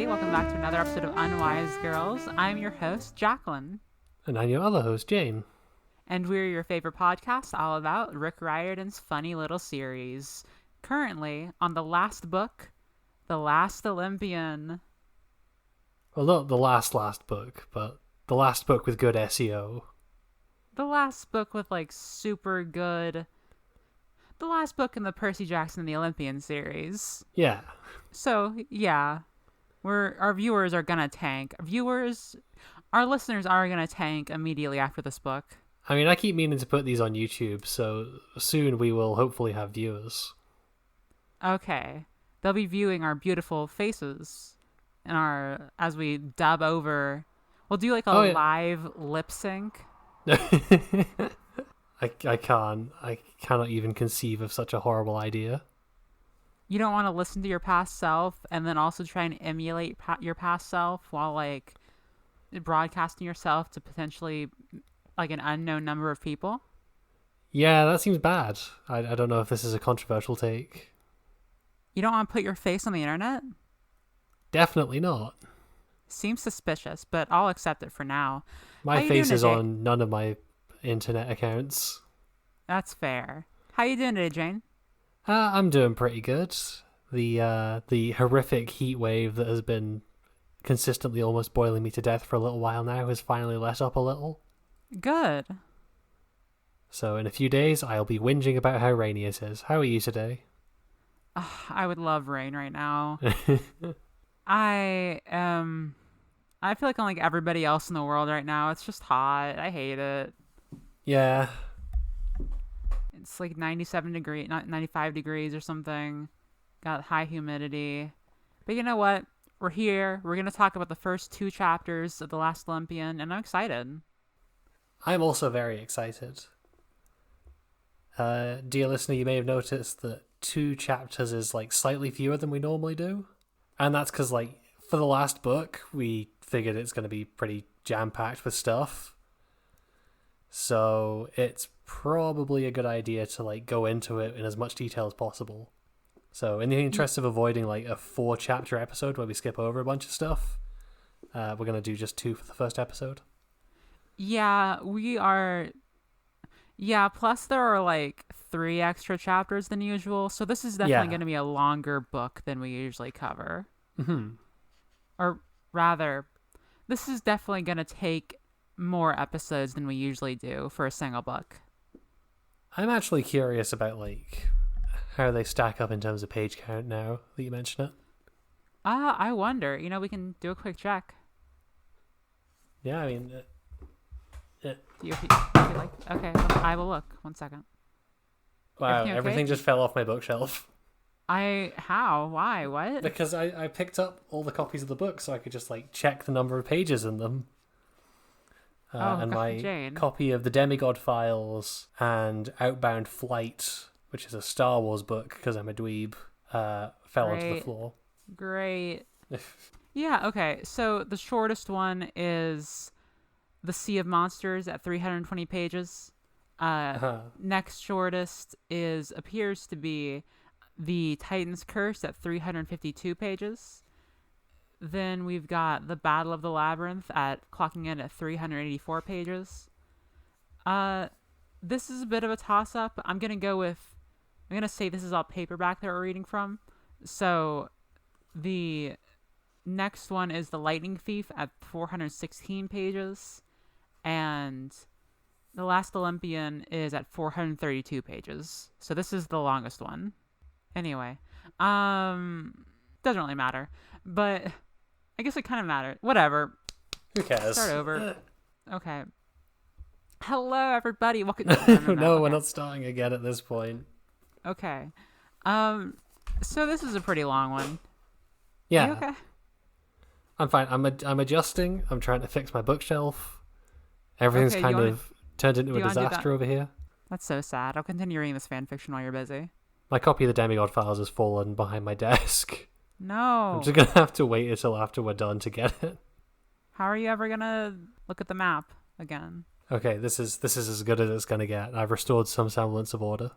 Welcome back to another episode of Unwise Girls. I'm your host, Jacqueline. And I'm your other host, Jane. And we're your favorite podcast all about Rick Riordan's funny little series. Currently on the last book, The Last Olympian. Well, not the last book, but the last book with good SEO. The last book with, super good... The last book in the Percy Jackson and the Olympian series. Yeah. So, yeah. Our viewers are gonna tank. Our listeners are gonna tank immediately after this book. I mean, I keep meaning to put these on YouTube, so soon we will hopefully have viewers. Okay. They'll be viewing our beautiful faces as we dub over. We'll do live lip sync. I cannot even conceive of such a horrible idea. You don't want to listen to your past self and then also try and emulate your past self while broadcasting yourself to potentially an unknown number of people? Yeah, that seems bad. I don't know if this is a controversial take. You don't want to put your face on the internet? Definitely not. Seems suspicious, but I'll accept it for now. My face is on none of my internet accounts. That's fair. How you doing today, Jane? I'm doing pretty good. The horrific heat wave that has been consistently almost boiling me to death for a little while now has finally let up a little. Good. So in a few days, I'll be whinging about how rainy it is. How are you today? I would love rain right now. I feel like I'm like everybody else in the world right now. It's just hot. I hate it. Yeah. It's 97 degrees, not 95 degrees or something. Got high humidity. But you know what? We're here. We're going to talk about the first 2 chapters of The Last Olympian, and I'm excited. I'm also very excited. Dear listener, you may have noticed that 2 chapters is slightly fewer than we normally do. And that's because for the last book, we figured it's going to be pretty jam-packed with stuff. So it's probably a good idea to go into it in as much detail as possible. So in the interest of avoiding a 4-chapter episode where we skip over a bunch of stuff, we're going to do just 2 for the first episode. Yeah, we are. Yeah, plus there are 3 extra chapters than usual. So this is definitely going to be a longer book than we usually cover. Mm-hmm. Or rather, this is definitely going to take more episodes than we usually do for a single book. I'm actually curious about how they stack up in terms of page count now that you mention it. I wonder. We can do a quick check. Yeah, I mean... Do you okay, I will look. 1 second. Wow, everything just fell off my bookshelf. How? Why? What? Because I picked up all the copies of the book so I could just check the number of pages in them. And my Jane. Copy of the Demigod Files and Outbound Flight, which is a Star Wars book because I'm a dweeb, fell onto the floor. Great. Yeah, okay. So the shortest one is The Sea of Monsters at 320 pages. Next shortest appears to be The Titan's Curse at 352 pages. Then we've got The Battle of the Labyrinth clocking in at 384 pages. This is a bit of a toss-up. I'm going to say this is all paperback that we're reading from. So the next one is The Lightning Thief at 416 pages. And The Last Olympian is at 432 pages. So this is the longest one. Anyway, doesn't really matter. But I guess it kind of matters. Whatever. Who cares? Start over. Okay. Hello, everybody. Welcome. No, we're not starting again at this point. Okay. So this is a pretty long one. Yeah. Are you okay? I'm fine. I'm adjusting. I'm trying to fix my bookshelf. Everything's kind of turned into a disaster over here. That's so sad. I'll continue reading this fan fiction while you're busy. My copy of the Demigod Files has fallen behind my desk. I'm No. just gonna have to wait until after we're done to get it. How are you ever gonna look at the map again? Okay, this is as good as it's gonna get. I've restored some semblance of order.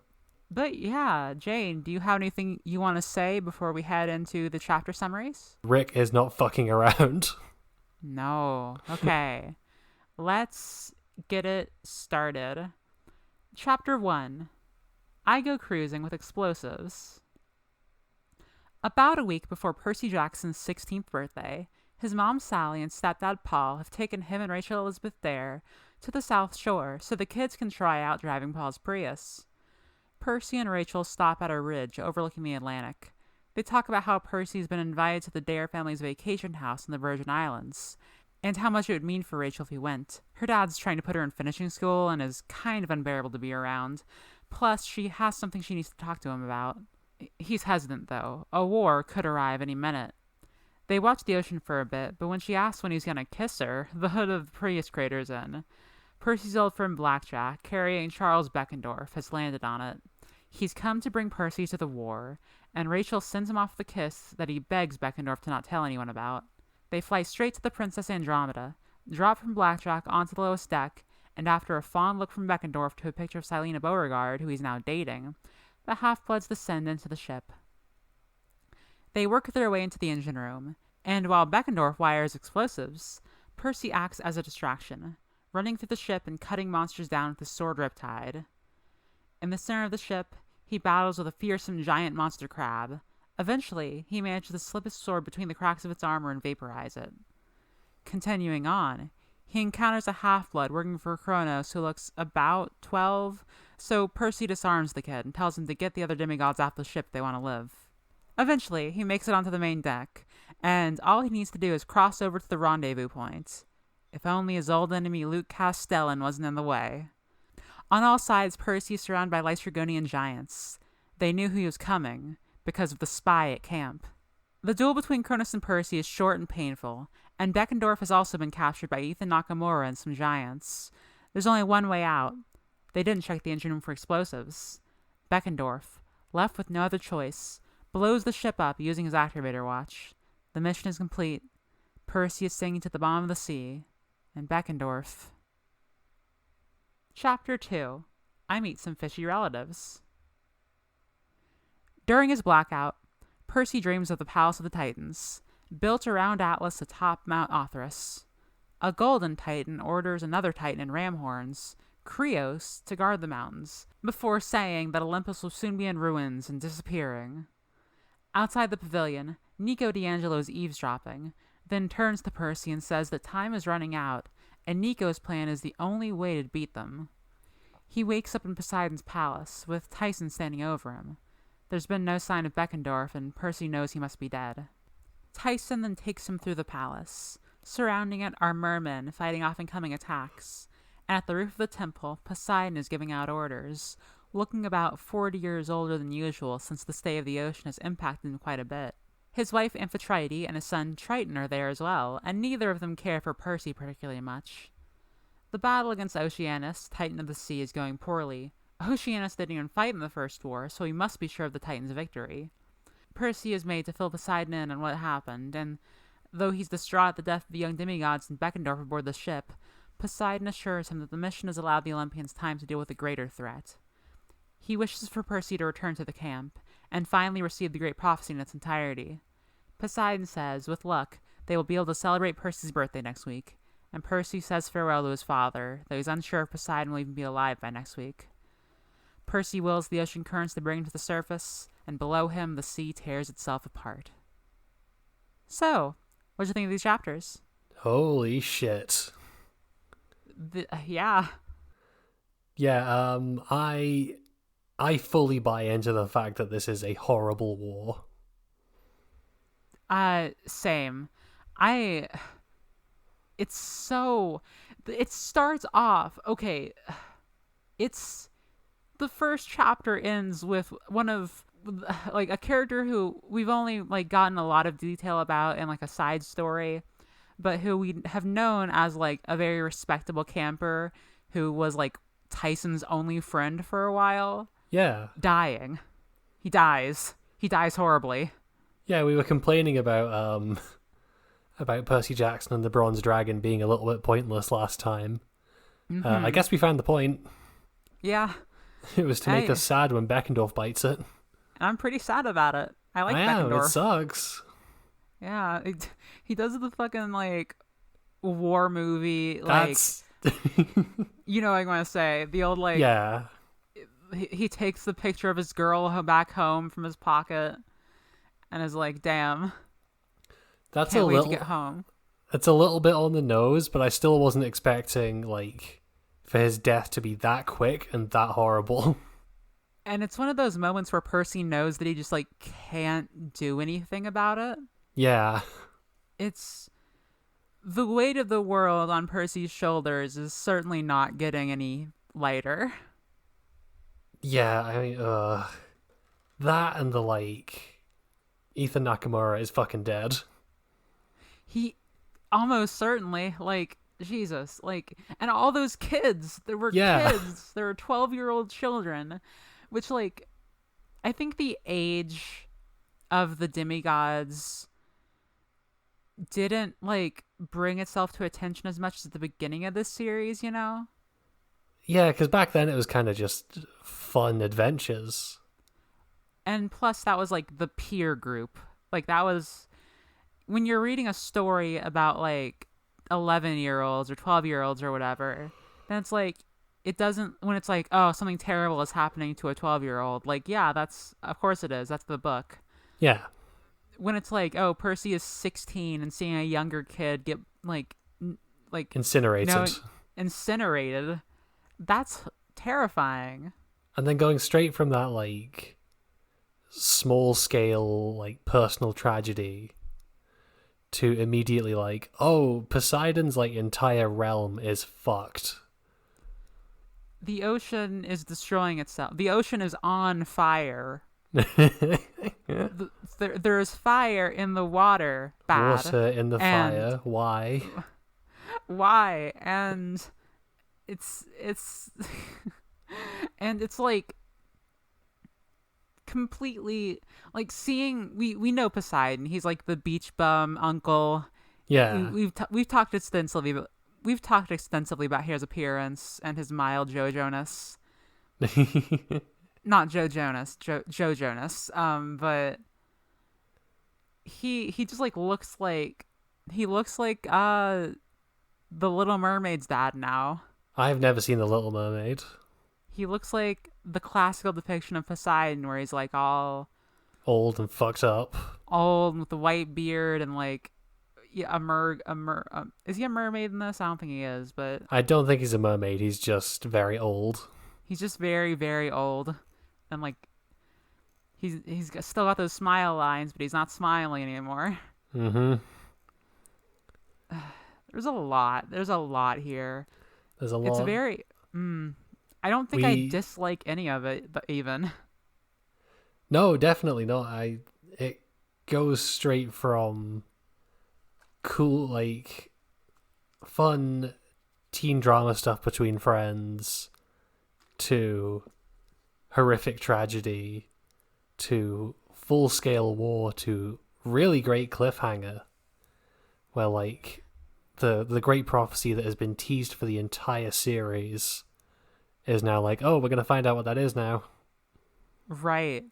But yeah, Jane, do you have anything you want to say before we head into the chapter summaries? Rick is not fucking around. No. Okay. Let's get it started. Chapter 1. I go cruising with explosives. About a week before Percy Jackson's 16th birthday, his mom Sally and stepdad Paul have taken him and Rachel Elizabeth Dare to the South Shore so the kids can try out driving Paul's Prius. Percy and Rachel stop at a ridge overlooking the Atlantic. They talk about how Percy's been invited to the Dare family's vacation house in the Virgin Islands, and how much it would mean for Rachel if he went. Her dad's trying to put her in finishing school and is kind of unbearable to be around. Plus, she has something she needs to talk to him about. He's hesitant, though. A war could arrive any minute. They watch the ocean for a bit, but when she asks when he's going to kiss her, the hood of the Prius crater's in. Percy's old friend Blackjack, carrying Charles Beckendorf, has landed on it. He's come to bring Percy to the war, and Rachel sends him off with a kiss that he begs Beckendorf to not tell anyone about. They fly straight to the Princess Andromeda, drop from Blackjack onto the lowest deck, and after a fond look from Beckendorf to a picture of Silena Beauregard, who he's now dating, the half-bloods descend into the ship. They work their way into the engine room, and while Beckendorf wires explosives, Percy acts as a distraction, running through the ship and cutting monsters down with his sword Riptide. In the center of the ship, he battles with a fearsome giant monster crab. Eventually, he manages to slip his sword between the cracks of its armor and vaporize it. Continuing on, he encounters a half-blood working for Kronos who looks about 12, so Percy disarms the kid and tells him to get the other demigods off the ship if they want to live. Eventually, he makes it onto the main deck, and all he needs to do is cross over to the rendezvous point. If only his old enemy Luke Castellan wasn't in the way. On all sides, Percy is surrounded by Lystragonian giants. They knew he was coming, because of the spy at camp. The duel between Kronos and Percy is short and painful, and Beckendorf has also been captured by Ethan Nakamura and some giants. There's only one way out. They didn't check the engine room for explosives. Beckendorf, left with no other choice, blows the ship up using his activator watch. The mission is complete. Percy is sinking to the bottom of the sea, and Beckendorf... Chapter 2. I meet some fishy relatives. During his blackout, Percy dreams of the Palace of the Titans, built around Atlas atop Mount Othrys. A golden titan orders another titan in ram horns, Krios, to guard the mountains, before saying that Olympus will soon be in ruins and disappearing. Outside the pavilion, Nico D'Angelo is eavesdropping, then turns to Percy and says that time is running out, and Nico's plan is the only way to beat them. He wakes up in Poseidon's palace, with Tyson standing over him. There's been no sign of Beckendorf, and Percy knows he must be dead. Tyson then takes him through the palace. Surrounding it are mermen fighting off incoming attacks, and at the roof of the temple, Poseidon is giving out orders, looking about 40 years older than usual since the state of the ocean has impacted him quite a bit. His wife Amphitrite and his son Triton are there as well, and neither of them care for Percy particularly much. The battle against Oceanus, Titan of the Sea, is going poorly. Oceanus didn't even fight in the first war, so he must be sure of the Titan's victory. Percy is made to fill Poseidon in on what happened, and though he's distraught at the death of the young demigods and Beckendorf aboard the ship, Poseidon assures him that the mission has allowed the Olympians time to deal with a greater threat. He wishes for Percy to return to the camp, and finally receive the Great Prophecy in its entirety. Poseidon says, with luck, they will be able to celebrate Percy's birthday next week, and Percy says farewell to his father, though he's unsure if Poseidon will even be alive by next week. Percy wills the ocean currents to bring him to the surface, and below him the sea tears itself apart. So, what did you think of these chapters? Holy shit. Yeah. Yeah, I fully buy into the fact that this is a horrible war. Same. It starts off, okay, the first chapter ends with one of, like, a character who we've only, like, gotten a lot of detail about in, like, a side story, but who we have known as, like, a very respectable camper who was, like, Tyson's only friend for a while. Yeah. Dying. He dies. He dies horribly. Yeah, we were complaining about Percy Jackson and the Bronze Dragon being a little bit pointless last time. I guess we found the point. Yeah. It was to make us sad when Beckendorf bites it. I'm pretty sad about it. I like am, Beckendorf. It sucks. Yeah, he does the fucking, like, war movie, like... You know what I'm going to say. The old, like... Yeah. He takes the picture of his girl back home from his pocket and is like, damn. That's Can't wait to get home. It's a little bit on the nose, but I still wasn't expecting, like, for his death to be that quick and that horrible. And it's one of those moments where Percy knows that he just, like, can't do anything about it. Yeah. It's... The weight of the world on Percy's shoulders is certainly not getting any lighter. Yeah, I mean, that and the, like, Ethan Nakamura is fucking dead. He almost certainly, like, Jesus, like, and all those kids, there were kids, there were 12-year-old children, which, like, I think the age of the demigods didn't, like, bring itself to attention as much as at the beginning of this series, you know? Yeah, because back then it was kind of just fun adventures. And plus, that was, like, the peer group. Like, that was... When you're reading a story about, like, 11-year-olds or 12-year-olds or whatever, then it's like, it doesn't... When it's like, oh, something terrible is happening to a 12-year-old. Like, yeah, that's... Of course it is. That's the book. Yeah. When it's like, oh, Percy is 16 and seeing a younger kid get, like incinerated. Incinerated... That's terrifying. And then going straight from that, like, small scale, like, personal tragedy to immediately, like, oh, Poseidon's, like, entire realm is fucked. The ocean is destroying itself. The ocean is on fire. There's fire in the water. Bad. Water in the fire. Why? Why? And... It's and it's like completely like seeing we know Poseidon. He's like the beach bum uncle. Yeah, we've talked extensively about his appearance and his mild Joe Jonas. Not Joe Jonas, Joe Jonas. But he just like looks like the Little Mermaid's dad now. I've never seen The Little Mermaid. He looks like the classical depiction of Poseidon, where he's like all old and fucked up, old with the white beard and like is he a mermaid in this? I don't think he is, but I don't think he's a mermaid. He's just very old. He's just very, very old, and like he's still got those smile lines, but he's not smiling anymore. Mm-hmm. There's a lot here. There's a lot. It's very... I don't think I dislike any of it, but even. No, definitely not. It goes straight from cool, like, fun teen drama stuff between friends to horrific tragedy to full-scale war to really great cliffhanger where, like... The great prophecy that has been teased for the entire series is now like, oh, we're gonna find out what that is now. Right.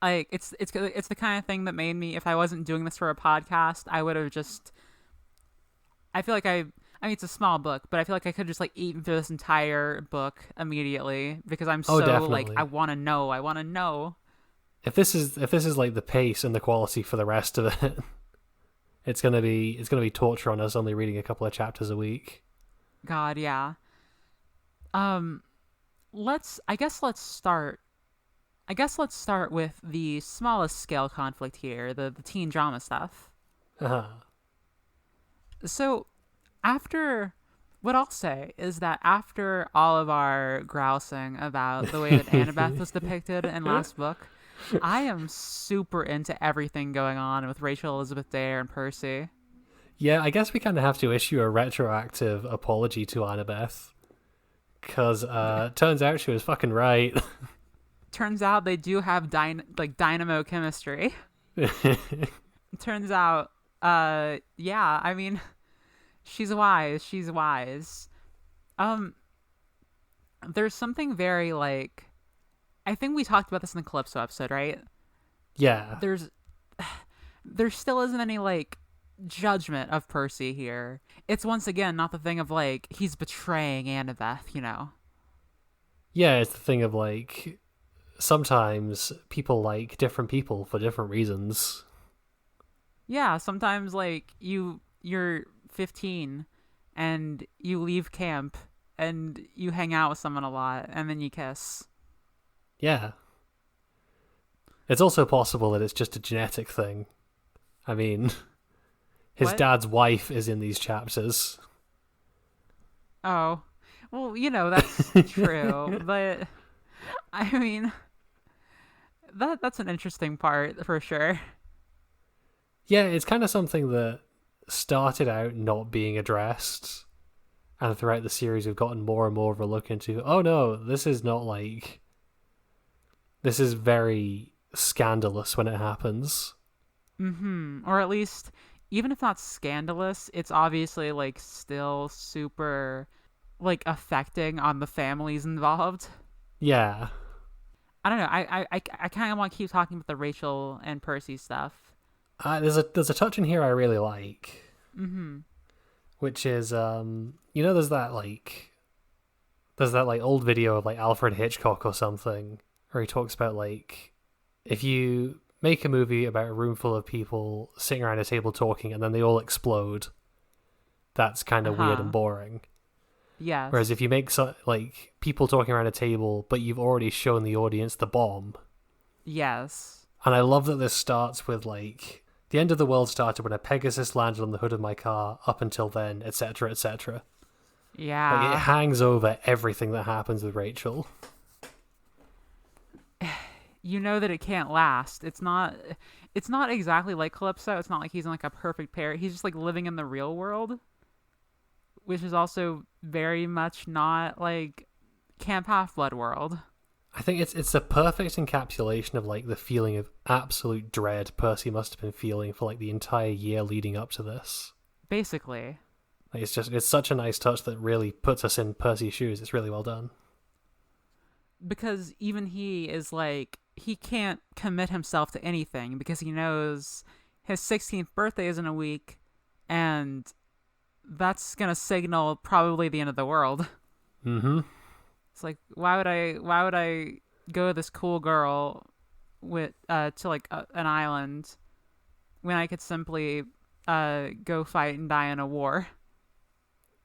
Like it's the kind of thing that made me, if I wasn't doing this for a podcast, I would have just. I feel like I mean, it's a small book, but I feel like I could just like eaten through this entire book immediately because I'm so definitely. like I want to know. If this is like the pace and the quality for the rest of it. It's gonna be torture on us only reading a couple of chapters a week. God, yeah. Let's start with the smallest scale conflict here, the teen drama stuff. Uh-huh. So, what I'll say is that after all of our grousing about the way that Annabeth was depicted in last book, I am super into everything going on with Rachel Elizabeth Dare and Percy. Yeah, I guess we kind of have to issue a retroactive apology to Annabeth. Because turns out she was fucking right. Turns out they do have dynamo chemistry. Turns out, yeah, I mean, she's wise. She's wise. Um, there's something very like, I think we talked about this in the Calypso episode, right? Yeah. There's, there still isn't any like judgment of Percy here. It's once again not the thing of like he's betraying Annabeth, you know. Yeah, it's the thing of like sometimes people like different people for different reasons. Yeah, sometimes like you're 15 and you leave camp and you hang out with someone a lot and then you kiss. Yeah. It's also possible that it's just a genetic thing. I mean, his What? dad's wife is in these chapters. Oh. Well, you know, that's true, but I mean that's an interesting part for sure. Yeah, it's kind of something that started out not being addressed, and throughout the series we've gotten more and more of a look into, oh no, this is not like... This is very scandalous when it happens. Or at least, even if not scandalous, it's obviously like still super like affecting on the families involved. Yeah. I don't know. I kind of want to keep talking about the Rachel and Percy stuff. There's a touch in here I really like. Which is there's that like old video of like Alfred Hitchcock or something where he talks about like if you make a movie about a room full of people sitting around a table talking and then they all explode, that's kind of weird and boring. Yes. Whereas if you make like people talking around a table but you've already shown the audience the bomb. Yes. And I love that this starts with like the end of the world started when a Pegasus landed on the hood of my car. Up until then, etc., etc. Yeah. Like it hangs over everything that happens with Rachel. You know that it can't last. It's not exactly like Calypso. It's not like he's in like a perfect pair. He's just like living in the real world, which is also very much not like Camp Half-Blood world. I think it's a perfect encapsulation of like the feeling of absolute dread Percy must have been feeling for like the entire year leading up to this. Basically. Like it's such a nice touch that really puts us in Percy's shoes. It's really well done. Because even he is like, he can't commit himself to anything because he knows his 16th birthday is in a week and that's going to signal probably the end of the world. It's like, why would I go with this cool girl with to like an island when I could simply go fight and die in a war?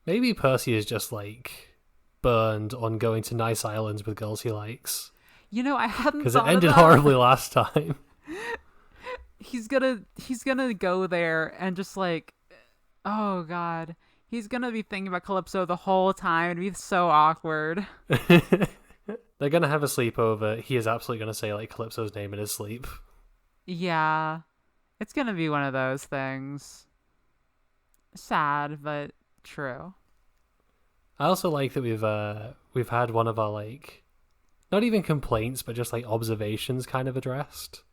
Maybe Percy is just like burned on going to nice islands with girls he likes. You know, I hadn't because it thought ended of that. horribly last time. He's gonna go there and just like, oh god, he's gonna be thinking about Calypso the whole time. It'd be so awkward. They're gonna have a sleepover. He is absolutely gonna say like Calypso's name in his sleep. Yeah, it's gonna be one of those things. Sad, but true. I also like that we've had one of our like, not even complaints, but just like observations kind of addressed.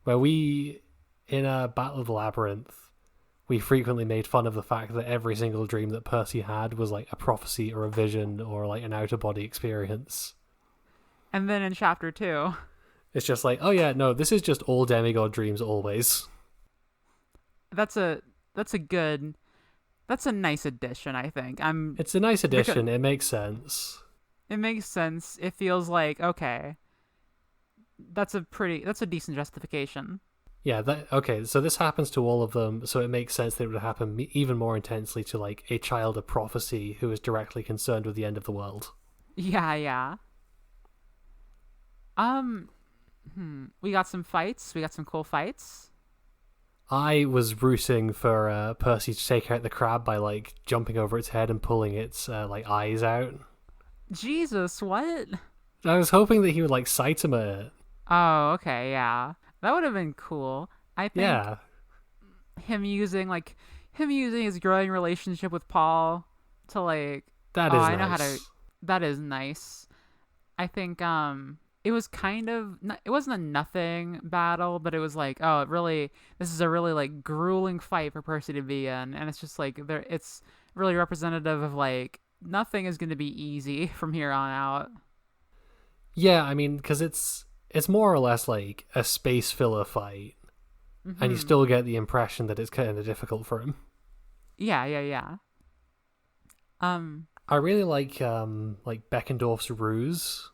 Where we, in Battle of the Labyrinth, we frequently made fun of the fact that every single dream that Percy had was like a prophecy or a vision or like an out-of-body experience. And then in chapter 2, it's just like, oh yeah, no, this is just all demigod dreams always. That's a nice addition, I think. It's a nice addition. It makes sense. It makes sense. It feels like, okay, that's a decent justification. Yeah, okay, so this happens to all of them, so it makes sense that it would happen even more intensely to like a child of prophecy who is directly concerned with the end of the world. Yeah. We got some fights. We got some cool fights. I was rooting for Percy to take out the crab by like jumping over its head and pulling its like eyes out. Jesus, what? I was hoping that he would like Saitama it. Oh, okay, yeah. That would have been cool. I think him using his growing relationship with Paul to like that is nice. I know how to. That is nice. I think it was kind of it wasn't a nothing battle, but it was like, oh, this is a really like grueling fight for Percy to be in, and it's just like it's really representative of like nothing is going to be easy from here on out. Yeah, I mean, because it's more or less like a space filler fight, and you still get the impression that it's kind of difficult for him. Yeah. I really like Beckendorf's ruse,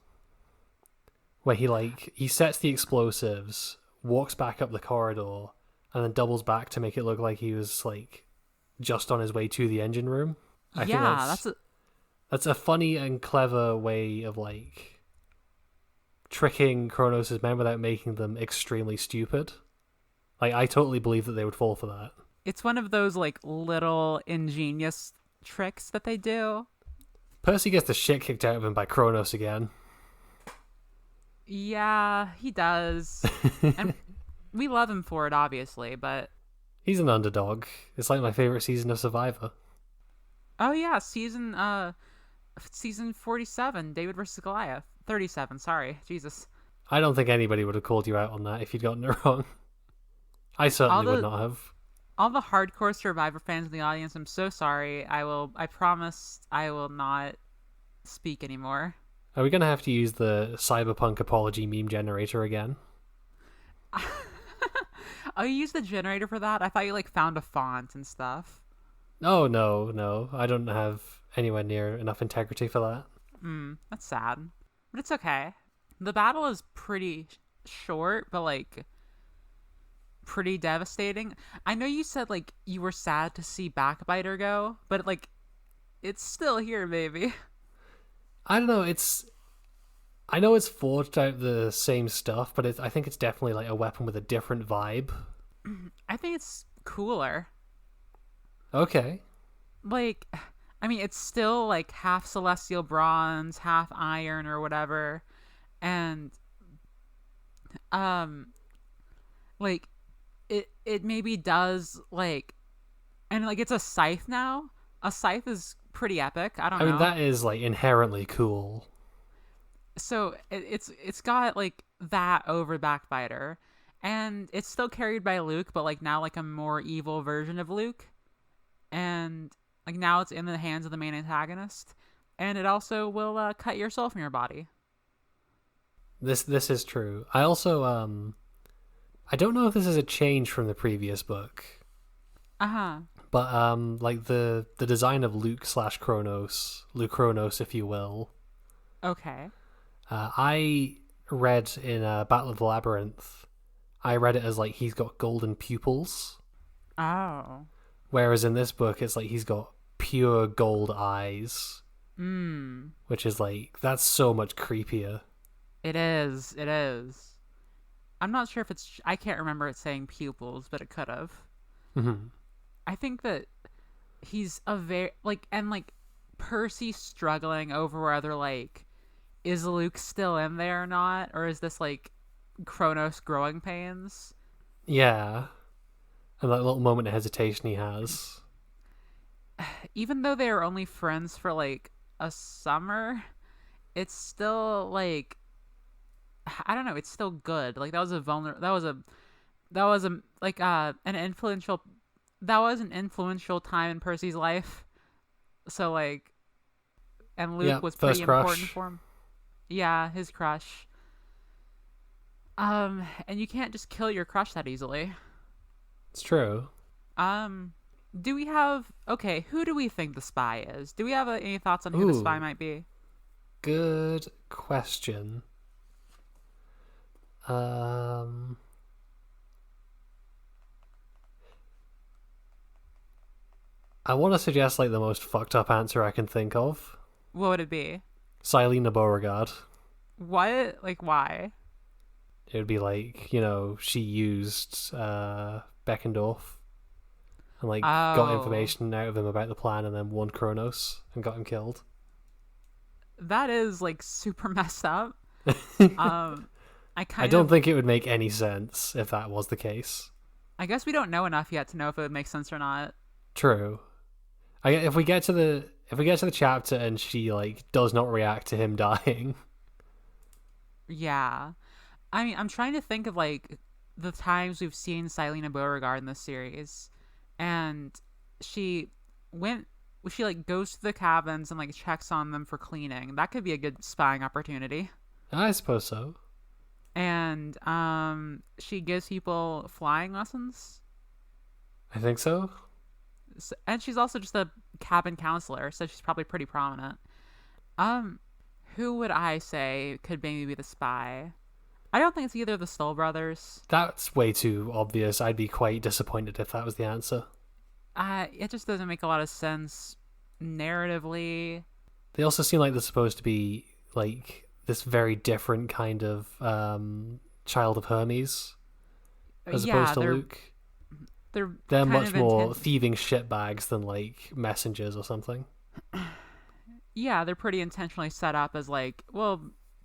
where he sets the explosives, walks back up the corridor, and then doubles back to make it look like he was like just on his way to the engine room. I think that's a funny and clever way of like tricking Kronos' men without making them extremely stupid. Like, I totally believe that they would fall for that. It's one of those like little ingenious tricks that they do. Percy gets the shit kicked out of him by Kronos again. Yeah, he does. And we love him for it, obviously, but... He's an underdog. It's like my favorite season of Survivor. Oh yeah, season 47, David versus Goliath. 37, sorry. Jesus. I don't think anybody would have called you out on that if you'd gotten it wrong. I certainly would not have. All the hardcore Survivor fans in the audience, I'm so sorry. I promise I will not speak anymore. Are we going to have to use the cyberpunk apology meme generator again? Oh, you used the generator for that? I thought you like found a font and stuff. Oh, no. I don't have anywhere near enough integrity for that. That's sad. But it's okay. The battle is pretty short, but like pretty devastating. I know you said like you were sad to see Backbiter go, but like it's still here, baby. I don't know. I know it's forged out the same stuff, but I think it's definitely like a weapon with a different vibe. I think it's cooler. Okay. Like, I mean, it's still like half celestial bronze, half iron or whatever, and like it maybe does like, and like it's a scythe now. A scythe is pretty epic. I mean, that is like inherently cool. So it's got like that over Backbiter, and it's still carried by Luke, but like now like a more evil version of Luke, and like now it's in the hands of the main antagonist, and it also will cut your soul from your body. This is true. I also I don't know if this is a change from the previous book. But like the design of Luke Kronos, if you will. Okay. I read in Battle of the Labyrinth, I read it as like he's got golden pupils. Oh. Whereas in this book, it's like he's got pure gold eyes. Which is like, that's so much creepier. It is. I'm not sure if I can't remember it saying pupils, but it could have. Mm-hmm. I think that he's a very, like, and like Percy struggling over whether like, is Luke still in there or not? Or is this like Kronos growing pains? Yeah. And that little moment of hesitation he has. Even though they are only friends for like a summer, it's still like, I don't know, it's still good. Like that was an influential time in Percy's life. So like, and Luke was pretty important for him. Yeah, his crush. And you can't just kill your crush that easily. It's true. Do we have... Okay, who do we think the spy is? Do we have any thoughts on who the spy might be? Good question. I want to suggest like the most fucked up answer I can think of. What would it be? Silena Beauregard. What? Like, why? It would be like, you know, she used Beckendorf and like got information out of him about the plan and then won Kronos and got him killed. That is like super messed up. I don't think it would make any sense if that was the case. I guess we don't know enough yet to know if it would make sense or not. True. If we get to the chapter and she like does not react to him dying, Yeah. I mean, I'm trying to think of like the times we've seen Silena Beauregard in this series, and she went. She like goes to the cabins and like checks on them for cleaning. That could be a good spying opportunity. I suppose so. And she gives people flying lessons. I think so. And she's also just a cabin counselor, so she's probably pretty prominent. Um, who would I say could maybe be the spy? I don't think it's either of the Stoll brothers. That's way too obvious. I'd be quite disappointed if that was the answer. It just doesn't make a lot of sense narratively. They also seem like they're supposed to be like this very different kind of child of Hermes as opposed to Luke. They're They're kind much of more thieving shitbags than like messengers or something. Yeah, they're pretty intentionally set up as like, well,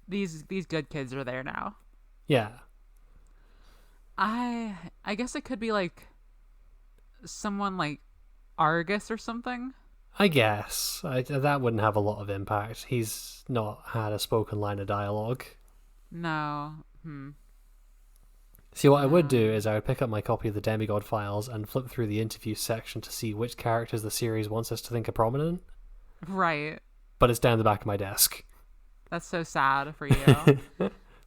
these good kids are there now. Yeah. I guess it could be like someone like Argus or something. I guess. That wouldn't have a lot of impact. He's not had a spoken line of dialogue. No. See, what I would do is I would pick up my copy of the Demigod Files and flip through the interview section to see which characters the series wants us to think are prominent. Right. But it's down the back of my desk. That's so sad for you.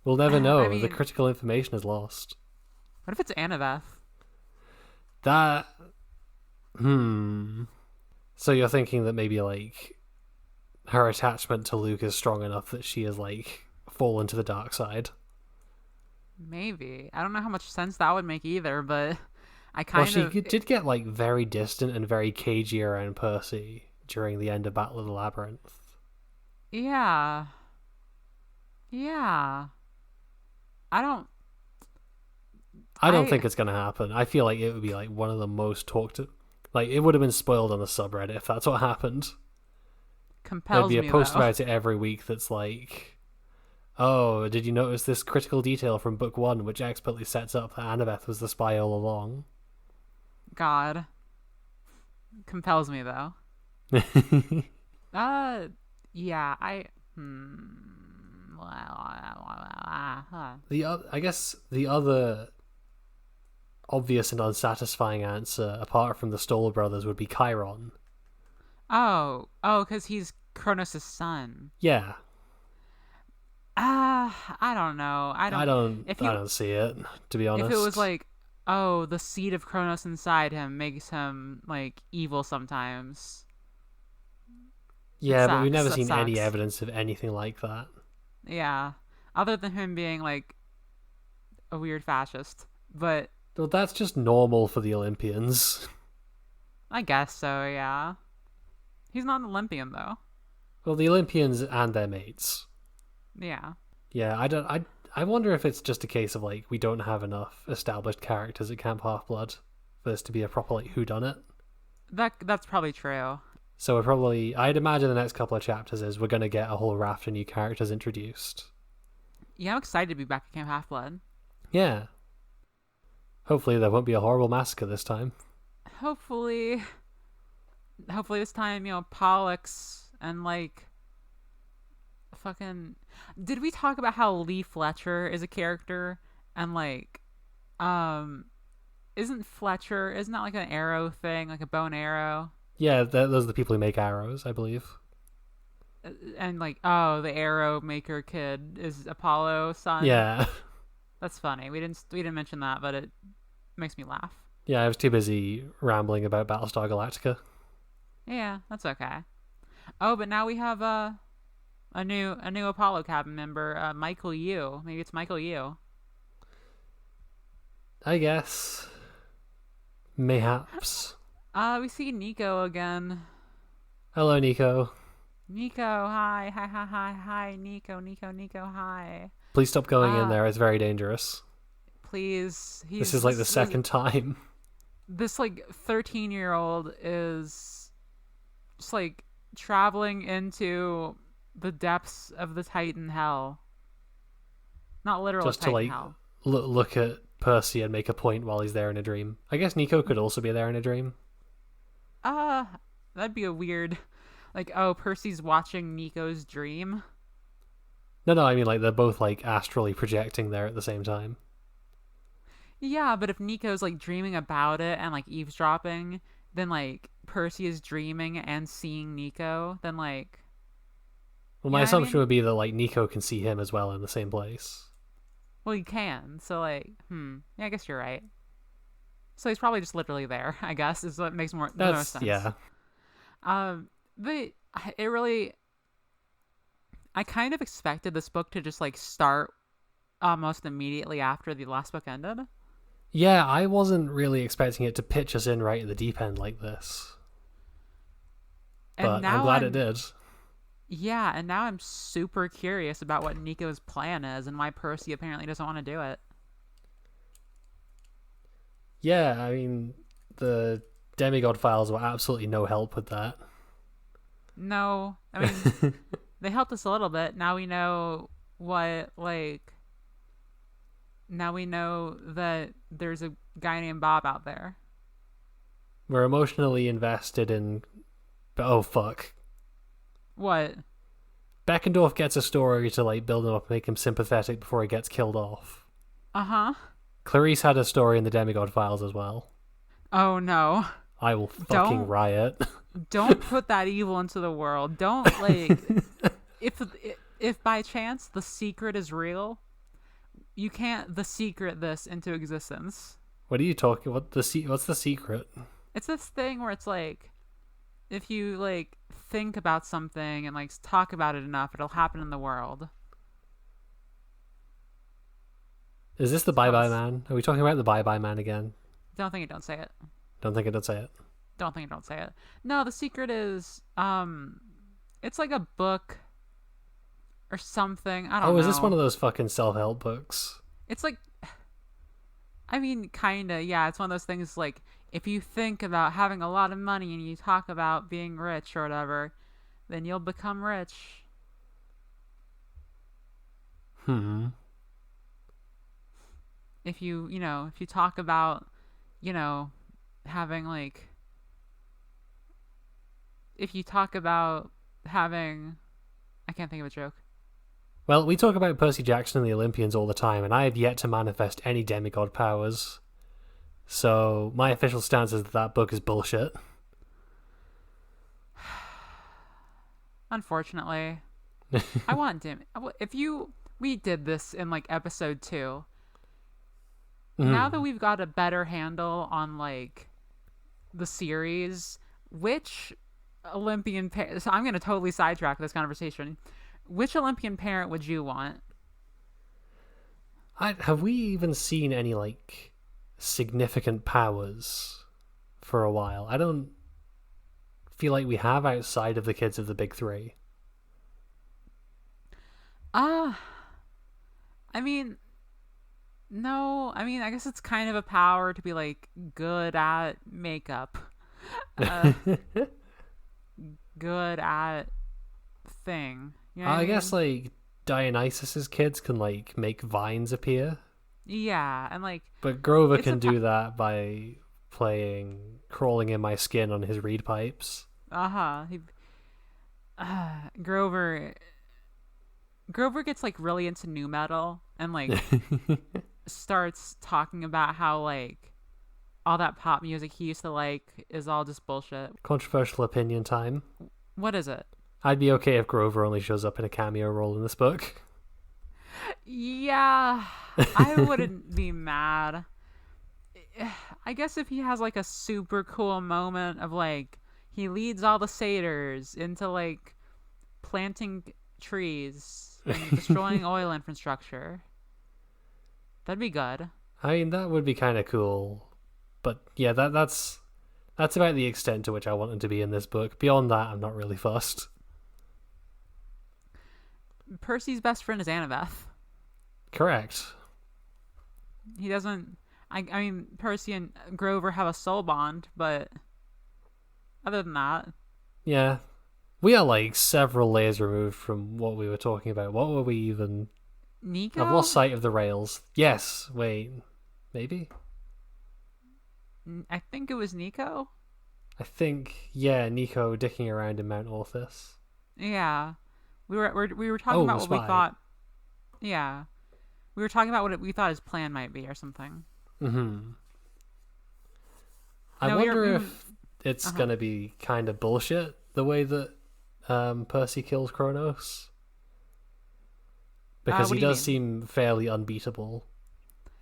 We'll never know. I mean, the critical information is lost. what if it's Annabeth? That... So you're thinking that maybe, like, her attachment to Luke is strong enough that she has, like, fallen to the dark side? Maybe. I don't know how much sense that would make either, but I kind of... Well, she did get, like, very distant and very cagey around Percy during the end of Battle of the Labyrinth. Yeah. Yeah. I don't think it's going to happen. I feel like it would be, like, one of the most talked... Like, it would have been spoiled on the subreddit if that's what happened. Compels me, there'd be a post though. about it every week that's like... Oh, did you notice this critical detail from book 1 which expertly sets up that Annabeth was the spy all along? God. Compels me, though. Yeah, I... I guess the other obvious and unsatisfying answer, apart from the Stoll brothers, would be Chiron. Oh, because he's Kronos' son. Yeah. I don't know. I don't see it, to be honest. If it was like, oh, the seed of Kronos inside him makes him like evil sometimes. Yeah, but we've never That seen any sucks. evidence of anything like that. Yeah. Other than him being like a weird fascist. But Well, that's just normal for the Olympians. I guess so, yeah. He's not an Olympian though. Well, the Olympians and their mates. Yeah. Yeah, I wonder if it's just a case of like we don't have enough established characters at Camp Half-Blood for this to be a proper like whodunit. That's probably true. So I'd imagine the next couple of chapters is we're going to get a whole raft of new characters introduced. Yeah, I'm excited to be back at Camp Half-Blood. Yeah. Hopefully there won't be a horrible massacre this time. Hopefully this time, Pollux and like fucking... Did we talk about how Lee Fletcher is a character and like isn't that like an arrow thing, like a bow and arrow? Yeah, those are the people who make arrows, I believe. And like, oh, the arrow maker kid is Apollo's son. Yeah. That's funny. We didn't mention that, but it makes me laugh. Yeah, I was too busy rambling about Battlestar Galactica. Yeah, that's okay. Oh, but now we have a new Apollo cabin member, Michael Yu. Maybe it's Michael Yu. I guess. Mayhaps. We see Nico again. Hello, Nico. Nico, hi, Nico, hi. Please stop going in there. It's very dangerous. Please. This is like the second time. This like 13-year-old is just like traveling into the depths of the Titan hell. Not literal just Titan to like hell. look at Percy and make a point while he's there in a dream. I guess Nico could also be there in a dream. That'd be a weird, like, oh, Percy's watching Nico's dream. No, I mean like they're both like astrally projecting there at the same time. Yeah, but if Nico's like dreaming about it and like eavesdropping, then like Percy is dreaming and seeing Nico, then like, Well, you my know what I assumption mean? would be that like Nico can see him as well in the same place. Well, he can. So like, yeah, I guess you're right. So he's probably just literally there, I guess, is what makes more the most That's sense. yeah. But it really, I kind of expected this book to just like start almost immediately after the last book ended. Yeah, I wasn't really expecting it to pitch us in right at the deep end like this, And but I'm now glad it I'm did. Yeah, and now I'm super curious about what Nico's plan is and why Percy apparently doesn't want to do it. Yeah, I mean, the demigod files were absolutely no help with that. No, I mean, they helped us a little bit. Now we know what, like, now we know that there's a guy named Bob out there. We're emotionally invested in. Oh fuck! What? Beckendorf gets a story to like build him up and make him sympathetic before he gets killed off. Uh-huh. Clarice had a story in the demigod files as well. Oh, no. I will fucking Don't, riot. don't put that evil into the world. Don't, like, if, if by chance the secret is real, you can't the secret this into existence. What are you talking? What's the secret? It's this thing where it's like, if you like think about something and like talk about it enough, it'll happen in the world. Is this the It's Bye called. Bye Man? Are we talking about the Bye Bye Man again? Don't think it. Don't say it. Don't think I did say it. Don't think it. Don't say it. No, the secret is it's like a book or something. I don't Oh, know. is this one of those fucking self-help books? It's like, I mean, kinda. Yeah, it's one of those things like if you think about having a lot of money and you talk about being rich or whatever, then you'll become rich. Hmm. If if you talk about, you know, having like, if you talk about having, I can't think of a joke. Well, we talk about Percy Jackson and the Olympians all the time, and I have yet to manifest any demigod powers. So my official stance is that that book is bullshit. Unfortunately, I want dim. If we did this in like episode 2. Now that we've got a better handle on like the series, which Olympian parent? So I'm gonna totally sidetrack this conversation. Which Olympian parent would you want? Have we even seen any like significant powers for a while? I don't feel like we have outside of the kids of the big three. Ah, I mean, no. I mean, I guess it's kind of a power to be like good at makeup, uh, good at thing. You know what I I guess mean? like Dionysus's kids can like make vines appear, Yeah, and like but Grover it's a can do that by playing "Crawling in My Skin" on his reed pipes. uh-huh. Grover gets like really into new metal and like starts talking about how like all that pop music he used to like is all just bullshit. Controversial opinion time. What is it? I'd be okay if Grover only shows up in a cameo role in this book. Yeah, I wouldn't be mad. I guess if he has like a super cool moment of like he leads all the satyrs into like planting trees and destroying oil infrastructure, that'd be good. I mean, that would be kind of cool. But yeah, that's about the extent to which I want him to be in this book. Beyond that, I'm not really fussed. Percy's best friend is Annabeth. Correct. He doesn't. I mean, Percy and Grover have a soul bond, but other than that, Yeah. We are like several layers removed from what we were talking about. What were we even... Nico. I've lost sight of the rails. Yes, wait. Maybe? I think it was Nico. I think, yeah, Nico dicking around in Mount Orthus. Yeah, we were talking Oh, about what we spy. thought. Yeah. We were talking about what we thought his plan might be or something. Mm-hmm. I No, wonder if it's going to be kind of bullshit, the way that Percy kills Kronos. Because what he do you does mean? seem fairly unbeatable.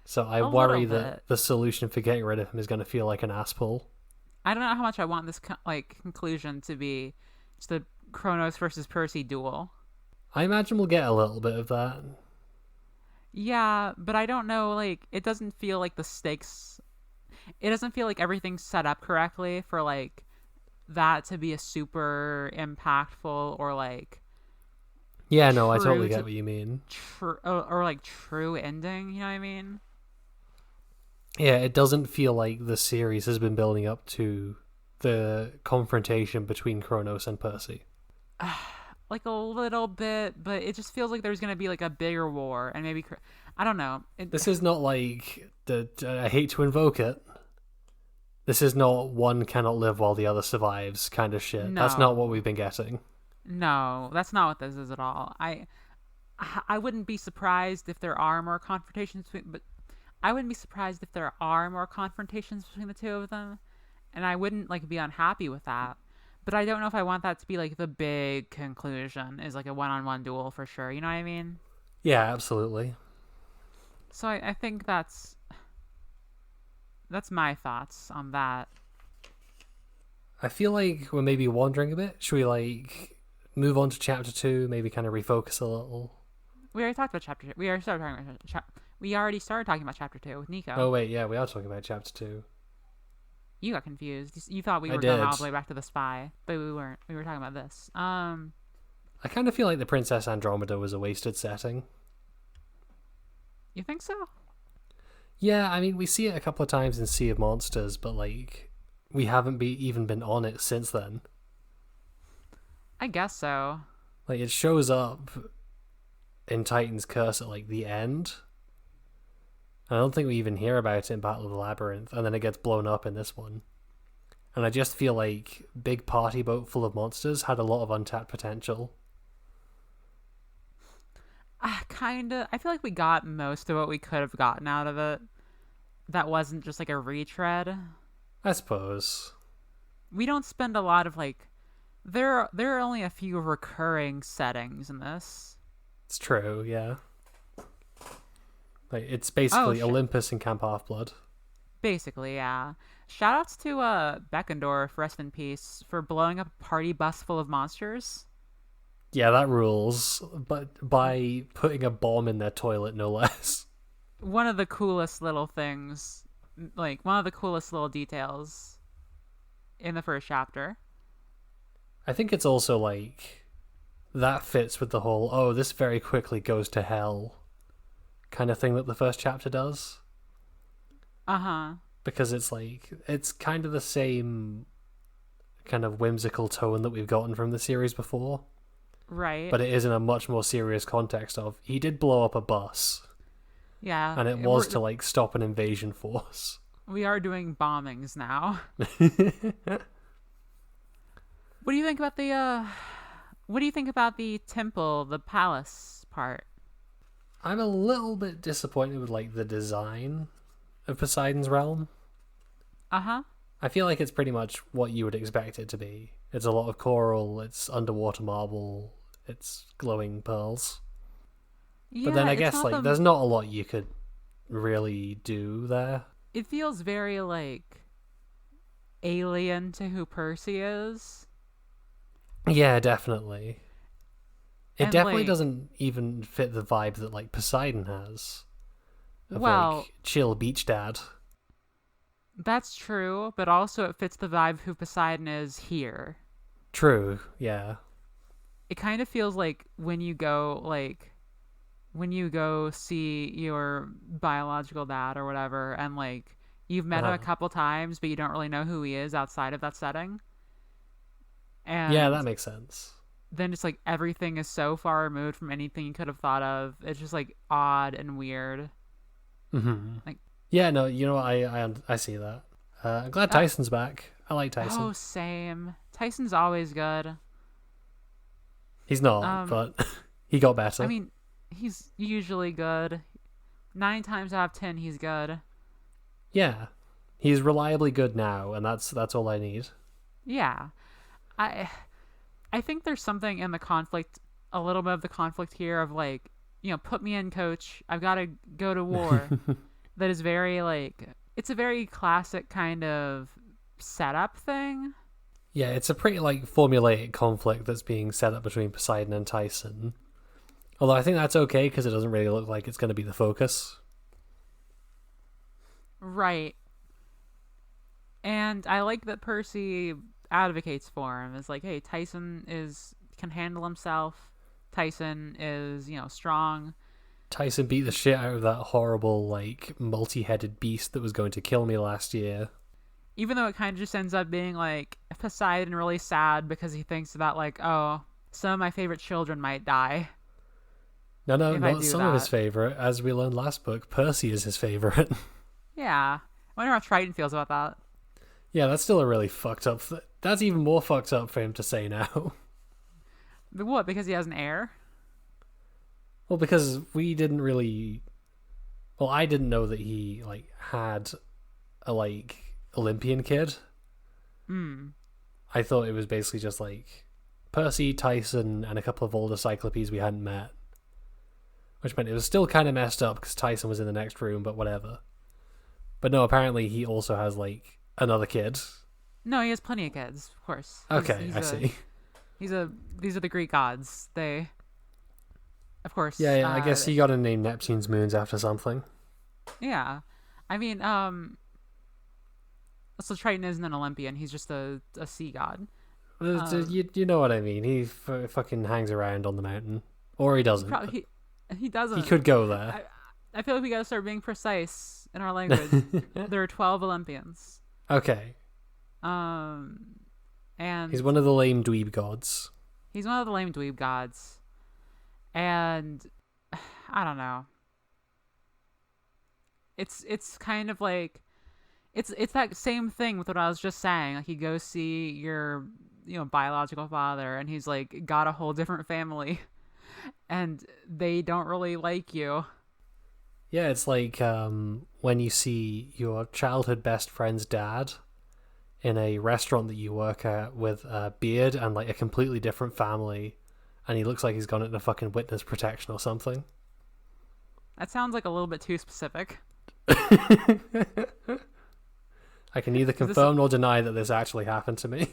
So I A worry little that bit. the solution for getting rid of him is going to feel like an ass pull. I don't know how much I want this conclusion to be just the Kronos versus Percy duel. I imagine we'll get a little bit of that. Yeah, but I don't know. Like, it doesn't feel like the stakes. It doesn't feel like everything's set up correctly for like that to be a super impactful or like Yeah, no, I totally true get to what you mean. or like true ending. You know what I mean? Yeah, it doesn't feel like the series has been building up to the confrontation between Kronos and Percy. Like a little bit, but it just feels like there's gonna be like a bigger war, and maybe I don't know. This is not like I hate to invoke it. This is not one cannot live while the other survives kind of shit. That's not what we've been getting. No, that's not what this is at all. I wouldn't be surprised if there are more confrontations but I wouldn't be surprised if there are more confrontations between the two of them, and I wouldn't like be unhappy with that. But I don't know if I want that to be like the big conclusion is like a one-on-one duel for sure. You know what I mean? Yeah, absolutely. So I think that's my thoughts on that. I feel like we're maybe wandering a bit. Should we like move on to chapter 2, maybe kind of refocus a little? We already talked about chapter 2. We already started talking about chapter 2 with Nico. Oh wait, yeah, we are talking about chapter 2. You got confused. You thought we I were going did. all the way back to the spy, but we weren't. We were talking about this. I kind of feel like the Princess Andromeda was a wasted setting. You think so? Yeah, I mean, we see it a couple of times in Sea of Monsters, but like, we haven't even been on it since then. I guess so. Like, it shows up in Titan's Curse at like the end. I don't think we even hear about it in Battle of the Labyrinth, and then it gets blown up in this one. And I just feel like Big Party Boat Full of Monsters had a lot of untapped potential. Kind of. I feel like we got most of what we could have gotten out of it. That wasn't just like a retread. I suppose. We don't spend a lot of like. There are only a few recurring settings in this. It's true, yeah. Like, it's basically Olympus and Camp Half-Blood. Basically, yeah. Shoutouts to Beckendorf, rest in peace, for blowing up a party bus full of monsters. Yeah, that rules. But by putting a bomb in their toilet, no less. One of the coolest little things, like one of the coolest little details in the first chapter. I think it's also like that fits with the whole, oh, this very quickly goes to hell kind of thing that the first chapter does. Uh-huh. Because it's like, it's kind of the same kind of whimsical tone that we've gotten from the series before. Right. But it is in a much more serious context of, he did blow up a bus. Yeah. And it was to like stop an invasion force. We are doing bombings now. What do you think about the temple, the palace part? I'm a little bit disappointed with like the design of Poseidon's realm. Uh-huh. I feel like it's pretty much what you would expect it to be. It's a lot of coral, it's underwater marble, it's glowing pearls. Yeah, but then I guess like there's not a lot you could really do there. It feels very like alien to who Percy is. Yeah, definitely. It And, definitely like, doesn't even fit the vibe that like Poseidon has. Of well, like chill beach dad. that's true, but also it fits the vibe of who Poseidon is here. True, yeah. It kind of feels like when you go see your biological dad or whatever, and like you've met him a couple times, but you don't really know who he is outside of that setting. And yeah, that makes sense. then it's like everything is so far removed from anything you could have thought of. It's just like odd and weird. Mm-hmm. Like, yeah, no, you know what? I see that. I'm glad Tyson's back. I like Tyson. oh, same. Tyson's always good. He's not, but he got better. I mean, he's usually good. 9 times out of 10, he's good. Yeah, he's reliably good now, and that's all I need. Yeah, I I think there's something in the conflict, a little bit of the conflict here of like, put me in, coach. I've got to go to war. That is very like, it's a very classic kind of setup thing. Yeah, it's a pretty like formulaic conflict that's being set up between Poseidon and Tyson. Although I think that's okay because it doesn't really look like it's going to be the focus. Right. And I like that Percy advocates for him. Is like, hey, Tyson can handle himself. Tyson is, strong. Tyson beat the shit out of that horrible, like, multi-headed beast that was going to kill me last year. Even though it kind of just ends up being like Poseidon really sad because he thinks about like, oh, some of my favorite children might die. No, not some of his favorite. As we learned last book, Percy is his favorite. Yeah. I wonder how Triton feels about that. Yeah, that's still a really fucked up... That's even more fucked up for him to say now. But what, because he has an heir? Well, because we didn't really... Well, I didn't know that he, like, had a, like, Olympian kid. I thought it was basically just, like, Percy, Tyson, and a couple of older Cyclopes we hadn't met. Which meant it was still kind of messed up because Tyson was in the next room, but whatever. But no, apparently he also has, like, another kid. No, he has plenty of kids, of course. I see. These are the Greek gods. They, of course. Yeah, I guess he got to name Neptune's moons after something. Yeah. I mean, so Triton isn't an Olympian. He's just a sea god. You know what I mean. He fucking hangs around on the mountain. Or he doesn't. He doesn't. He could go there. I feel like we gotta start being precise in our language. There are 12 Olympians. Okay. And he's one of the lame dweeb gods. He's one of the lame dweeb gods. And I don't know. It's kind of like it's that same thing with what I was just saying. Like, you go see your biological father and he's like got a whole different family and they don't really like you. Yeah, it's like when you see your childhood best friend's dad in a restaurant that you work at with a beard and like a completely different family, and he looks like he's gone into fucking witness protection or something. That sounds like a little bit too specific. I can neither confirm nor deny that this actually happened to me.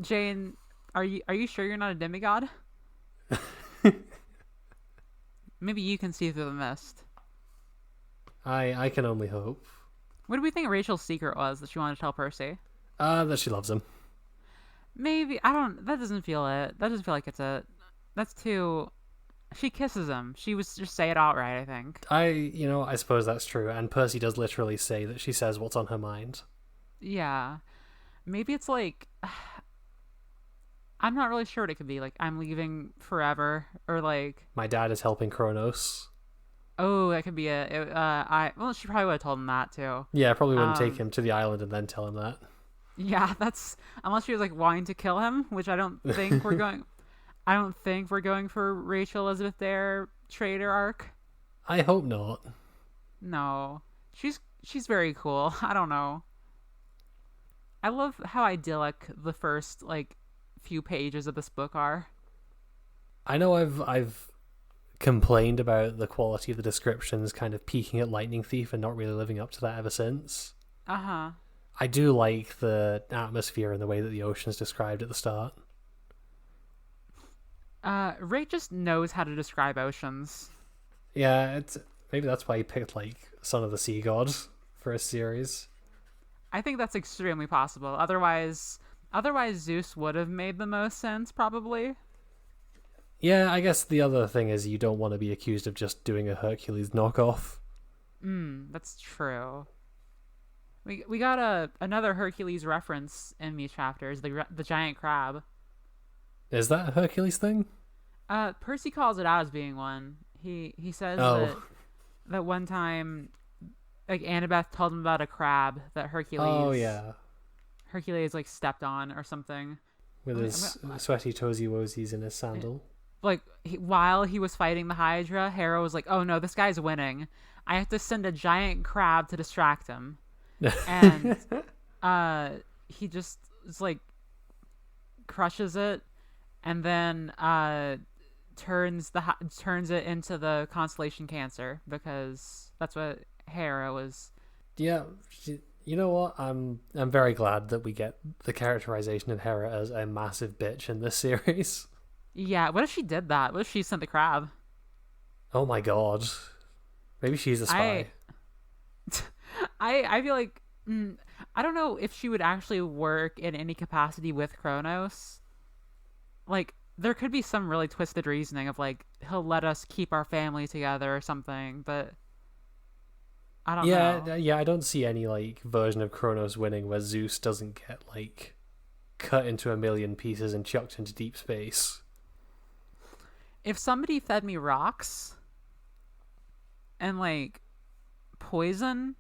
Jane, are you sure you're not a demigod? Maybe you can see through the mist. I can only hope. What do we think Rachel's secret was that she wanted to tell Percy? That she loves him. Maybe. That doesn't feel it. That doesn't feel like it's it. That's too... She kisses him. She was just say it outright, I think. I suppose that's true. And Percy does literally say that she says what's on her mind. Yeah. Maybe it's like... I'm not really sure what it could be. Like, I'm leaving forever. Or like... My dad is helping Kronos. Oh, that could be it. Well, she probably would have told him that too. Yeah, probably wouldn't take him to the island and then tell him that. Yeah, that's... Unless she was like wanting to kill him, which I don't think we're going... I don't think we're going for Rachel Elizabeth Dare traitor arc. I hope not. No. She's very cool. I don't know. I love how idyllic the first like few pages of this book are. I know I've complained about the quality of the descriptions kind of peaking at Lightning Thief and not really living up to that ever since. Uh-huh. I do like the atmosphere and the way that the ocean's described at the start. Ray just knows how to describe oceans. Yeah, maybe that's why he picked like Son of the Sea God for a series. I think that's extremely possible. Otherwise Zeus would have made the most sense, probably. Yeah, I guess the other thing is you don't want to be accused of just doing a Hercules knockoff. That's true. We got another Hercules reference in these chapters, the giant crab. Is that a Hercules thing? Percy calls it out as being one. He says that one time, like, Annabeth told him about a crab that Hercules. Oh yeah. Hercules like stepped on or something. With his sweaty toesy woesies in his sandal. like while he was fighting the Hydra, Hera was like, "Oh no, this guy's winning. I have to send a giant crab to distract him." And he just is like crushes it, and then turns it into the constellation Cancer, because that's what Hera was. Yeah, you know what? I'm very glad that we get the characterization of Hera as a massive bitch in this series. Yeah, what if she did that? What if she sent the crab? Oh my god. Maybe she's a spy. I feel like I don't know if she would actually work in any capacity with Kronos. Like, there could be some really twisted reasoning of like he'll let us keep our family together or something, but I don't know. Yeah, I don't see any like version of Kronos winning where Zeus doesn't get like cut into a million pieces and chucked into deep space. If somebody fed me rocks and like poison,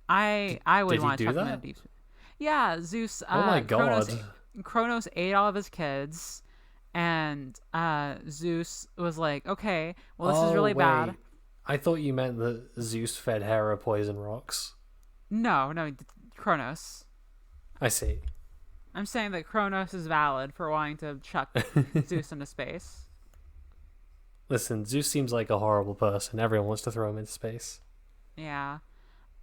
I would want to chuck them in deep space. Yeah, Zeus. Oh my god. Kronos ate all of his kids, and Zeus was like, "Okay, well, this is really bad." I thought you meant that Zeus fed Hera poison rocks. No, Kronos. I see. I'm saying that Kronos is valid for wanting to chuck Zeus into space. Listen, Zeus seems like a horrible person. Everyone wants to throw him into space. Yeah.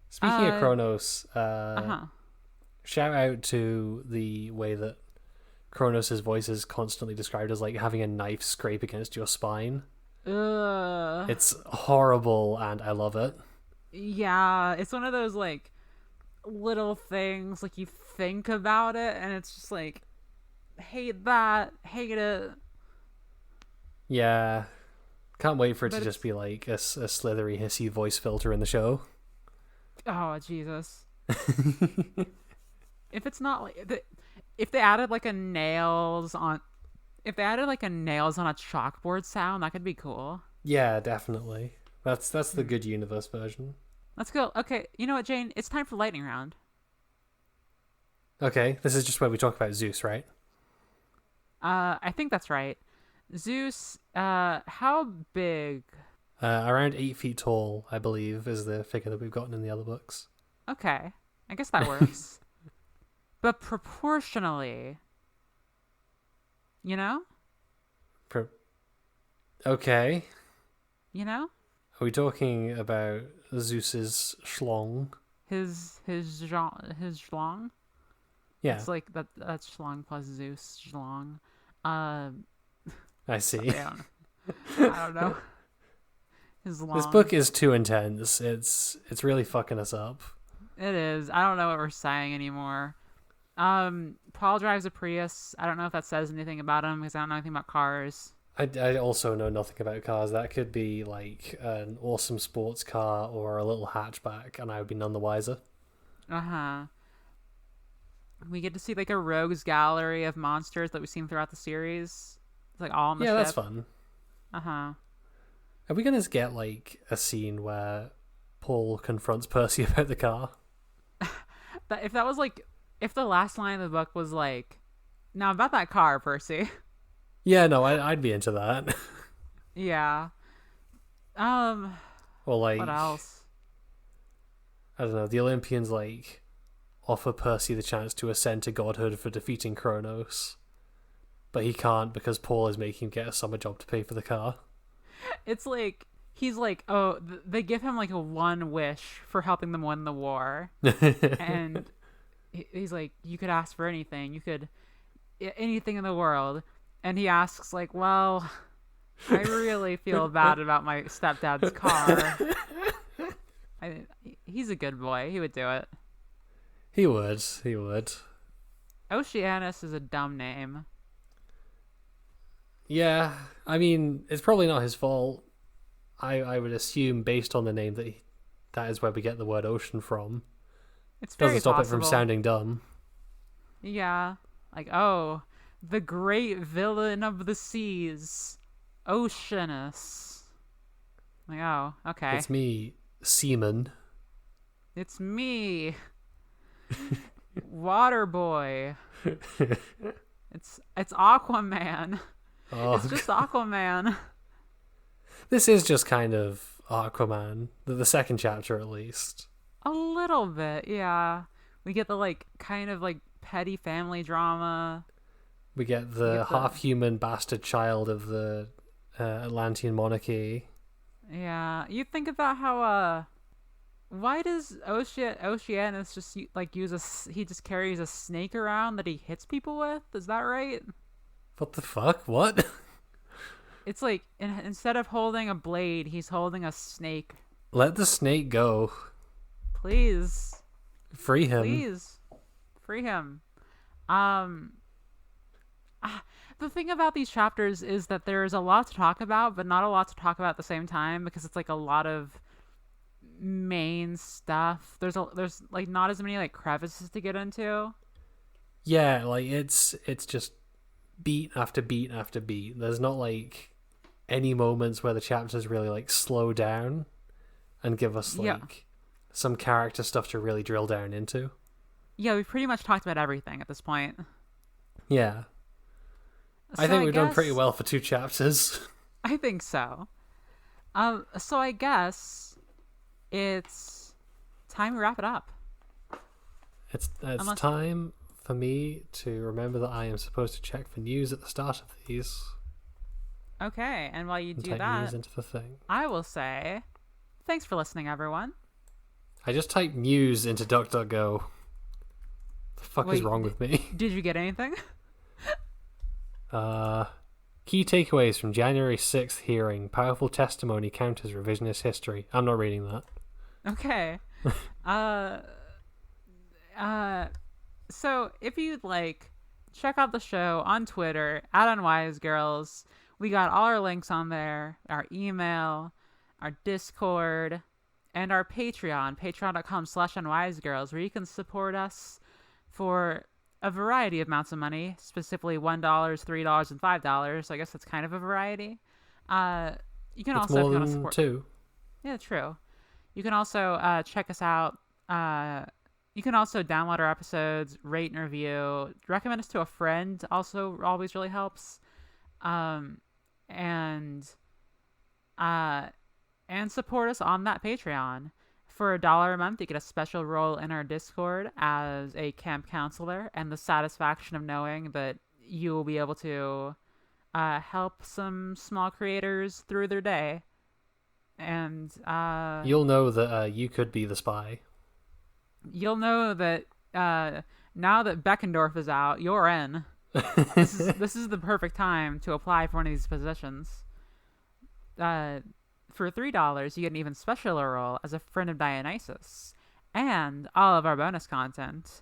Speaking of Kronos, shout out to the way that Kronos' voice is constantly described as like having a knife scrape against your spine. Ugh. It's horrible, and I love it. Yeah, it's one of those like little things, like you think about it and it's just like, hate it. Yeah, can't wait for it to just be like a slithery hissy voice filter in the show. Oh Jesus. If it's not like if they added like a nails on a chalkboard sound, that could be cool. Yeah, definitely. That's the good universe version. Let's go. Okay, you know what, Jane? It's time for lightning round. Okay, this is just where we talk about Zeus, right? I think that's right. Zeus, how big? Around 8 feet tall, I believe, is the figure that we've gotten in the other books. Okay, I guess that works. But proportionally, you know? Okay. You know? Are we talking about Zeus's schlong? His schlong? Yeah. It's like that's schlong plus Zeus schlong. I see. Okay, I don't know. His long. This book is too intense. It's really fucking us up. It is. I don't know what we're saying anymore. Paul drives a Prius. I don't know if that says anything about him because I don't know anything about cars. I also know nothing about cars. That could be like an awesome sports car or a little hatchback, and I would be none the wiser. We get to see like a rogues gallery of monsters that we've seen throughout the series. It's like all on the ship. Yeah, that's fun. Are we gonna get like a scene where Paul confronts Percy about the car? But if that was like, if the last line of the book was like, "Now about that car, Percy." Yeah, no, I'd be into that. Yeah. Or like, what else? I don't know. The Olympians like offer Percy the chance to ascend to godhood for defeating Kronos, but he can't because Paul is making him get a summer job to pay for the car. It's like he's like, oh, they give him like a one wish for helping them win the war, and he's like, you could ask for anything, anything in the world. And he asks, like, well, I really feel bad about my stepdad's car. He's a good boy. He would do it. He would. Oceanus is a dumb name. Yeah, I mean, it's probably not his fault. I would assume, based on the name, that is where we get the word ocean from. It's very Doesn't stop possible. it from sounding dumb. Yeah. Like, oh, the great villain of the seas, Oceanus. Like, oh, okay. It's me, Seaman. It's me, Water Boy. It's Aquaman. Oh, It's just Aquaman. this is just kind of Aquaman, the second chapter at least. A little bit, yeah. We get the like kind of like petty family drama. We get the half-human bastard child of the Atlantean monarchy. Yeah, you think about how why does Oceanus just like he just carries a snake around that he hits people with? Is that right? What the fuck? What? It's like instead of holding a blade, he's holding a snake. Let the snake go. Please. Free him. Please. Free him. The thing about these chapters is that there's a lot to talk about, but not a lot to talk about at the same time because it's like a lot of main stuff. There's like not as many like crevices to get into. Yeah, like it's just beat after beat after beat. There's not like any moments where the chapters really like slow down and give us like some character stuff to really drill down into. Yeah, we've pretty much talked about everything at this point. Yeah. So I think we've done pretty well for 2 chapters. I think so. So I guess it's time to wrap it up. It's time for me to remember that I am supposed to check for news at the start of these. Okay, and while you do type that, news into the thing. I will say, thanks for listening, everyone. I just typed news into DuckDuckGo. The fuck is wrong with me? Did you get anything? Key takeaways from January 6th hearing. Powerful testimony counters revisionist history. I'm not reading that. Okay. So if you'd like, check out the show on Twitter at Unwise Girls. We got all our links on there, our email, our Discord, and our Patreon, patreon.com/unwisegirls, where you can support us for a variety of amounts of money, specifically $1, $3, and $5. I guess that's kind of a variety. You can also, more if you want to than support 2. Yeah, true. You can also check us out. You can also download our episodes, rate and review, recommend us to a friend. Also, always really helps. And support us on that Patreon. For $1 a month, you get a special role in our Discord as a camp counselor, and the satisfaction of knowing that you will be able to help some small creators through their day. And you'll know that you could be the spy. You'll know that now that Beckendorf is out, you're in. This is the perfect time to apply for one of these positions. For $3, you get an even specialer role as a friend of Dionysus, and all of our bonus content,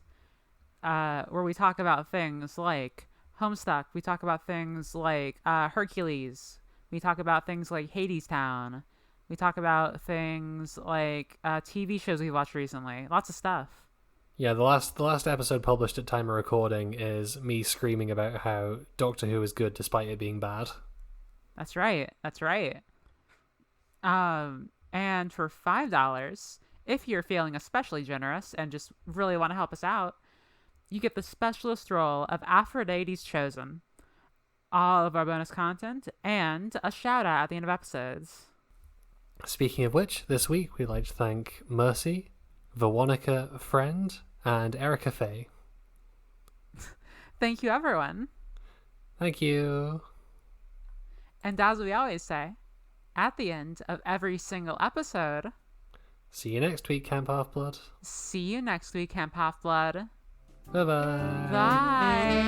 where we talk about things like Homestuck. We talk about things like Hercules. We talk about things like Hadestown. We talk about things like TV shows we've watched recently. Lots of stuff. Yeah, the last episode published at time of recording is me screaming about how Doctor Who is good despite it being bad. That's right. And for $5, if you're feeling especially generous and just really want to help us out, you get the specialist role of Aphrodite's Chosen, all of our bonus content, and a shout out at the end of episodes. Speaking of which, this week we'd like to thank Mercy, Veronica Friend, and Erica Faye. Thank you, everyone. Thank you. And as we always say, at the end of every single episode, see you next week, Camp Half-Blood. See you next week, Camp Half-Blood. Bye-bye. Bye.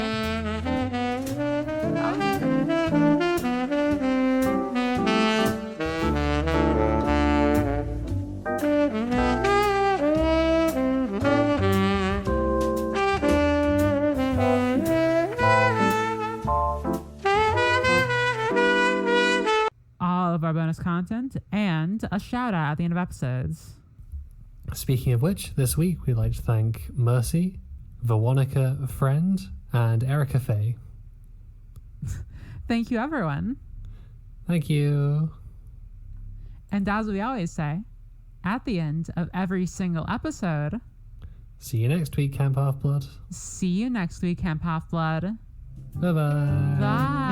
All of our bonus content and a shout out at the end of episodes. Speaking of which, this week we'd like to thank Mercy, Veronica Friend, and Erica Faye. Thank you, everyone. Thank you. And as we always say, at the end of every single episode, see you next week, Camp Half-Blood. See you next week, Camp Half-Blood. Bye-bye. Bye.